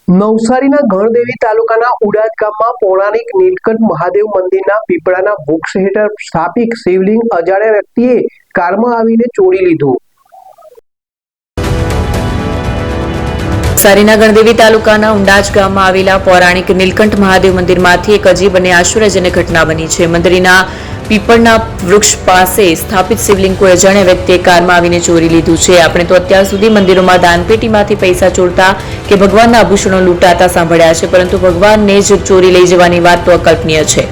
નવસારીના ગણદેવી તાલુકાના ઉડાદ ગામમાં પૌરાણિક નીલકંઠ મહાદેવ મંદિરના પીપળાના વૃક્ષ હેઠળ સ્થાપિત શિવલિંગ અજાણ્યા વ્યક્તિએ કારમાં આવીને ચોરી લીધું। નવસારીના ગણદેવી તાલુકાના ઉંડાજ ગામમાં આવેલા પૌરાણિક નીલકંઠ મહાદેવ મંદિરમાંથી એક અજીબ અને આશ્ચર્યજનક ઘટના બની છે। મંદિરના પીપળના વૃક્ષ પાસે સ્થાપિત શિવલિંગ કોઈ અજાણ્યા વ્યક્તિએ કારમાં આવીને ચોરી લીધું છે। આપણે તો અત્યાર સુધી મંદિરોમાં દાનપેટીમાંથી પૈસા ચોરતા કે ભગવાનના આભૂષણો લૂંટાતા સાંભળ્યા છે, પરંતુ ભગવાનને જ ચોરી લઈ જવાની વાત તો અકલ્પનીય છે।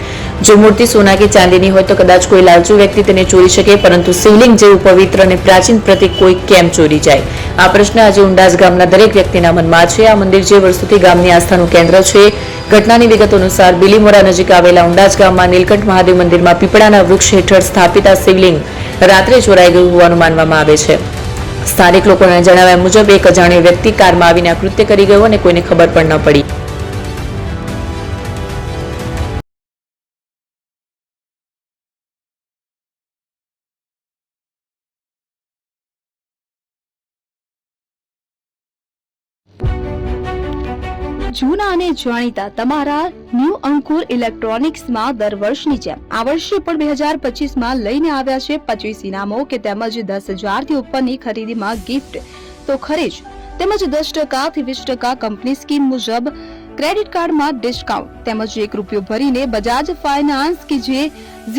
જો મૂર્તિ સોના કે ચાંદીની હોય તો કદાચ કોઈ લાલચુ વ્યક્તિ તેને ચોરી શકે, પરંતુ શિવલિંગ જેવું પવિત્ર અને પ્રાચીન પ્રતીક કોઈ કેમ ચોરી જાય? આ પ્રશ્ન આજે ઉંડાજ ગામના દરેક વ્યક્તિના મનમાં છે। આ મંદિર જે વર્ષોથી ગામની આસ્થાનું કેન્દ્ર છે। ઘટનાની વિગતો અનુસાર બિલીમોરા નજીક આવેલા ઉંડાજ ગામમાં નીલકંઠ મહાદેવ મંદિરમાં પીપળાના વૃક્ષ હેઠળ સ્થાપિત આ શિવલિંગ રાત્રે ચોરાઈ ગયું હોવાનું માનવામાં આવે છે। સ્થાનિક લોકોના જણાવ્યા મુજબ એક અજાણ્યો વ્યક્તિ કારમાં આવીને આ કૃત્ય કરી ગયો અને કોઈને ખબર પણ ન પડી। જૂના અને જાણીતા તમારા ન્યૂ અંકુર ઇલેક્ટ્રોનિક્સમાં દર વર્ષની જેમ આ વર્ષે પણ 2025માં લઈને આવ્યા છે 25 ઇનામો કે તેમજ 10,000 થી ઉપરની ખરીદીમાં ગિફ્ટ તો ખરીદ તેમજ 10% થી 20% કંપની સ્કીમ મુજબ ક્રેડિટ કાર્ડમાં ડિસ્કાઉન્ટ તેમજ ₹1 ભરીને બજાજ ફાઇનાન્સ કે જે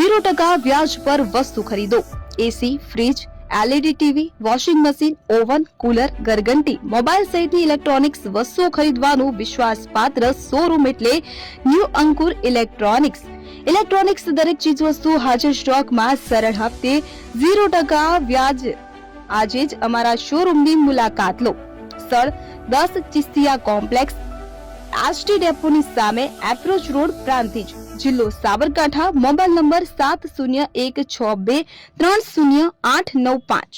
0% વ્યાજ પર વસ્તુ ખરીદો। AC, fridge, LED TV, washing machine, oven, cooler, ગરગંટી, મોબાઈલ સહિતની ઇલેક્ટ્રોનિક્સ વસ્તુઓ ખરીદવાનું વિશ્વાસપાત્ર શોરૂમ એટલે ન્યૂ અંકુર ઇલેક્ટ્રોનિક્સ। ઇલેક્ટ્રોનિક્સ દરેક ચીજ વસ્તુ હાજર સ્ટોકમાં સરળ હપ્તે 0% વ્યાજ। આજે જ અમારા શોરૂમની મુલાકાત લો। સ્થળ 10 ચિસ્તિયા કોમ્પ્લેક્સ, આરટી ડેપોની સામે, એપ્રોચ રોડ, પ્રાંતિજ, જિલ્લો Sabarkantha. Mobile number 7012630895।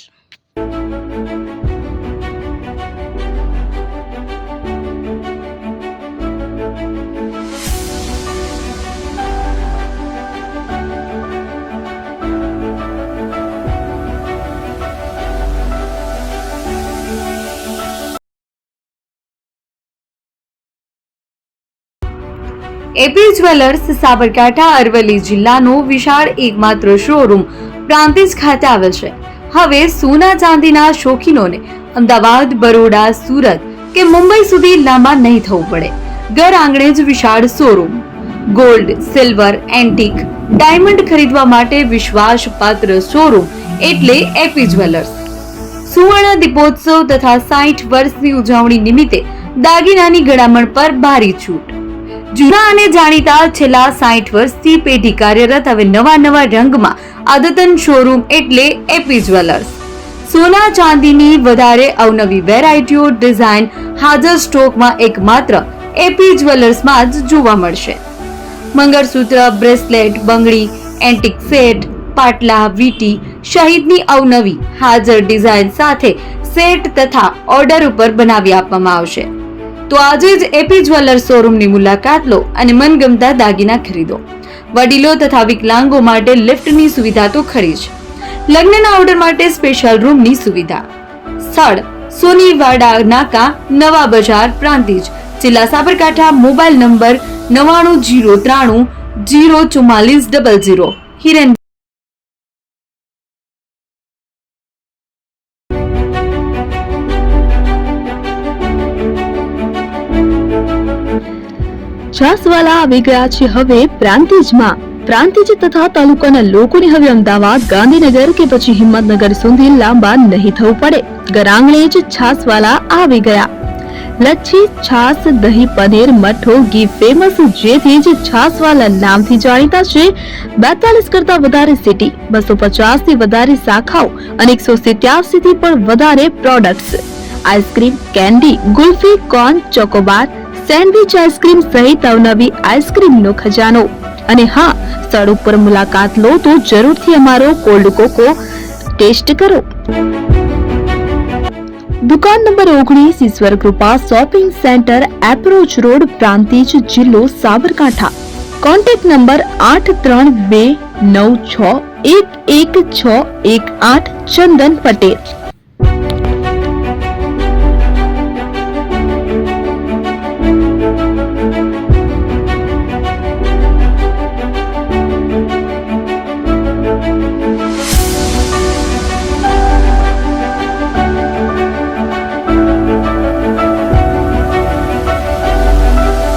AP jewellers Sabarkantha Aravalli જિલ્લાનો વિશાળ એકમાત્ર શોરૂમ પ્રાંતિજ ખાતે આવેલ છે। હવે સોના ચાંદીના શોખીનોને અમદાવાદ, બરોડા, સુરત કે મુંબઈ સુધી લાંબા નહીં થવું પડે। ઘર આંગણે જ વિશાળ showroom. Gold, silver, antique, diamond ખરીદવા માટે વિશ્વાસપાત્ર શોરૂમ એટલે એપી જ્વેલર્સ। સુવર્ણ દીપોત્સવ તથા 60 વર્ષની ઉજવણી નિમિત્તે દાગીનાની ગળામણ પર ભારી છૂટ। જૂના અને જાણીતા છેલ્લા 60 વર્ષથી પેઢી કાર્યરત હવે નવા રંગમાં અદ્યતન શોરૂમ એટલે એપી જ્વેલર્સ। સોના ચાંદીની વધારે અવનવી વેરાયટીઓ, ડિઝાઇન હાજર સ્ટોકમાં એકમાત્ર એપી જ્વેલર્સમાં જ જોવા મળશે। મંગળસૂત્ર, બ્રેસલેટ, બંગડી, એન્ટિક સેટ, પાટલા, વીટી સહિતની અવનવી હાજર ડિઝાઇન સાથે સેટ તથા ઓર્ડર ઉપર બનાવી આપવામાં આવશે। તો આજે જ એપી જ્વેલર્સ શોરૂમની મુલાકાત લો અને મનગમતા દાગીના ખરીદો। વડીલો તથા વિકલાંગો માટે લિફ્ટની સુવિધા તો ખરી જ, લગ્નના ઓર્ડર માટે સ્પેશિયલ રૂમની સુવિધા। સ્થળ સોનીવાડા નાકા, નવા બજાર, પ્રાંતિજ, જિલ્લા સાબરકાંઠા। Mobile number 9903304400। હિરેન છાસવાલા આવી ગયા છે હવે પ્રાંતિજમાં। પ્રાંતિજ તથા તાલુકાના લોકોને હવે અમદાવાદ, ગાંધીનગર કે પછી હિંમતનગર સુધી લાંબા નહીં થવું પડે। ઘર આંગણે જ છાસવાલા આવી ગયા। લચ્છી, છાસ, દહીં, પનીર, મઠ્ઠો, ઘી ફેમસ, જેથી જ છાસવાલા નામથી જાણીતા છે। 42 કરતા વધારે સિટી, 250 થી વધારે શાખાઓ અને 187 થી પણ વધારે products. Ice cream, candy, kulfi, corn, Chocobar, sandwich ice cream સહિત અવનવી આઈસ્ક્રીમનો ખજાનો। અને હા, સ્થળ ઉપર મુલાકાત લો તો જરૂરથી અમારો કોલ્ડ કોકો ટેસ્ટ કરો। દુકાન number 19, Ishwar Krupa shopping centre, approach road, Prantij, જિલ્લો સાબરકાંઠા। Contact number 8329611618 Chandan Patel.